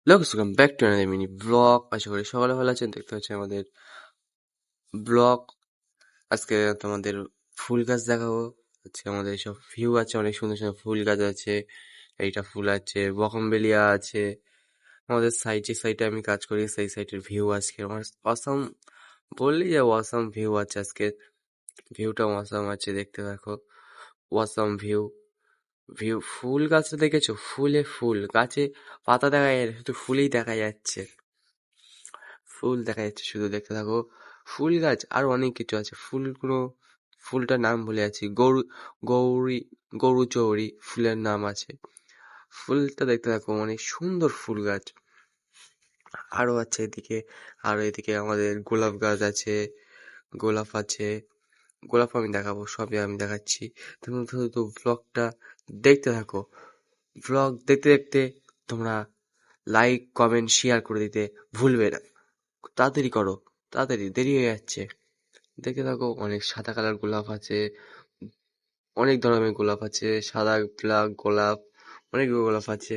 Welcome back to another mini blog. আশা করি সকালে ভালো আছেন। দেখতে হচ্ছে আমাদের ব্লগ। আজকে তোমাদের ফুল গাছ দেখাবো। হচ্ছে আমাদের সব ভিউ আছে, অনেক সুন্দর সুন্দর ফুল গাছ আছে। এইটা ফুল আছে, বকমবেলিয়া আছে। আমাদের সাইডে আমি কাজ করি, সেই সাইডের ভিউ আজকে আমার অসাম বললি যে অসাম ভিউ আছে আজকে। ভিউটা অসাম আছে, দেখতে দেখো। অসাম ভিউ ভিউ ফুল গাছটা দেখেছো? ফুলে ফুল গাছে পাতা দেখা যায় না, শুধু ফুলই দেখা যাচ্ছে। ফুল দেখা যাচ্ছে শুধু, দেখতে থাকো। ফুল গাছ আর অনেক কিছু আছে। ফুলগুলো, ফুলটার নাম ভুলে যাচ্ছি। গৌরী গরু চৌরি ফুলের নাম আছে। ফুলটা দেখতে থাকো, অনেক সুন্দর ফুল গাছ। আরো আছে এদিকে, আরো এদিকে আমাদের গোলাপ গাছ আছে, গোলাপ আছে। গোলাপ আমি দেখাবো, সবই আমি দেখাচ্ছি। তোমরা শুধু ব্লগটা দেখতে থাকো। ব্লগ দেখতে দেখতে তোমরা লাইক, কমেন্ট, শেয়ার করে দিতে ভুলবে না। তাড়াতাড়ি করো, তাড়াতাড়ি, দেরি হয়ে যাচ্ছে। দেখে থাকো, অনেক সাদা কালার গোলাপ আছে, অনেক ধরনের গোলাপ আছে, সাদা ব্ল্যাক গোলাপ, অনেক গোলাপ আছে।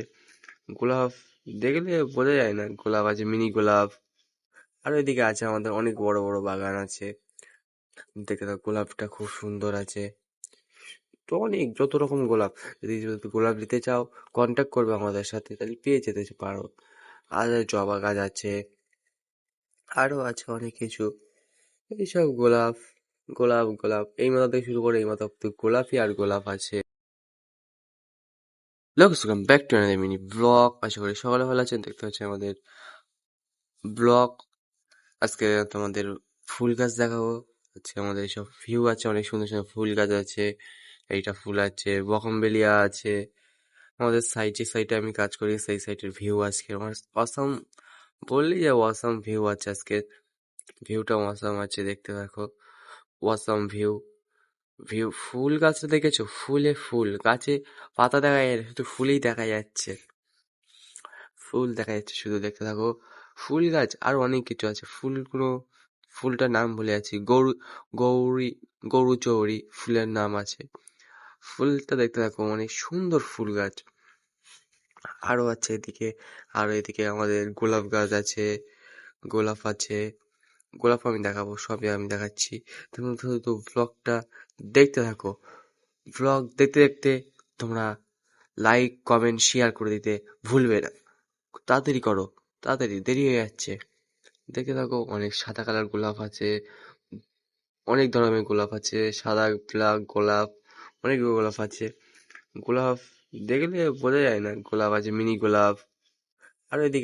গোলাপ দেখলে বোঝা যায় না, গোলাপ আছে, মিনি গোলাপ। আর এদিকে আছে আমাদের অনেক বড় বড় বাগান আছে। দেখে থাকো, গোলাপটা খুব সুন্দর আছে। তো অনেক যত রকম গোলাপ, যদি গোলাপ নিতে চাও কন্ট্যাক্ট করবে আমাদের সাথে, তাহলে পেয়ে যেতে পারো। আর জবা গাছ আছে, আরো আছে অনেক কিছু। এইসব গোলাপ, গোলাপ গোলাপ এই মাথা থেকে শুরু করে এই মাথা অব্দি গোলাপই আর গোলাপ আছে। Welcome back to another mini blog. আশা করি সকালে ভালো আছেন। দেখতে হচ্ছে আমাদের ব্লগ। আজকে তোমাদের ফুল গাছ দেখাবো। হচ্ছে আমাদের সব ভিউ আছে, অনেক সুন্দর সুন্দর ফুল গাছ আছে। এইটা ফুল আছে, বকমবেলিয়া আছে। আমাদের সাইডে আমি কাজ করি, সেই সাইডের ভিউ আজকে আমার অসাম বললি যে অসাম ভিউ আছে আজকে। ভিউটা অসাম আছে, দেখতে দেখো। অসাম ভিউ ভিউ ফুল গাছটা দেখেছো? ফুলে ফুল গাছে পাতা দেখা যায় না, শুধু ফুলই দেখা যাচ্ছে। ফুল দেখা যাচ্ছে শুধু, দেখতে থাকো। ফুল গাছ আর অনেক কিছু আছে। ফুলগুলো, ফুলটার নাম ভুলে যাচ্ছি। গৌরী গরু চৌরি ফুলের নাম আছে। ফুলটা দেখতে থাকো, অনেক সুন্দর ফুল গাছ। আরো আছে এদিকে, আরো এদিকে আমাদের গোলাপ গাছ আছে, গোলাপ আছে। গোলাপ আমি দেখাবো, সবই আমি দেখাচ্ছি। তোমরা শুধু ব্লগটা দেখতে থাকো। ব্লগ দেখতে দেখতে তোমরা লাইক, কমেন্ট, শেয়ার করে দিতে ভুলবে না। তাড়াতাড়ি করো, তাড়াতাড়ি, দেরি হয়ে যাচ্ছে। দেখে থাকো, অনেক সাদা কালার গোলাপ আছে, অনেক ধরনের গোলাপ আছে, সাদা ব্ল্যাক গোলাপ, অনেক গোলাপ আছে। গোলাপ দেখলে বোঝা যায় না, গোলাপ আছে, মিনি গোলাপ। আর এদিকে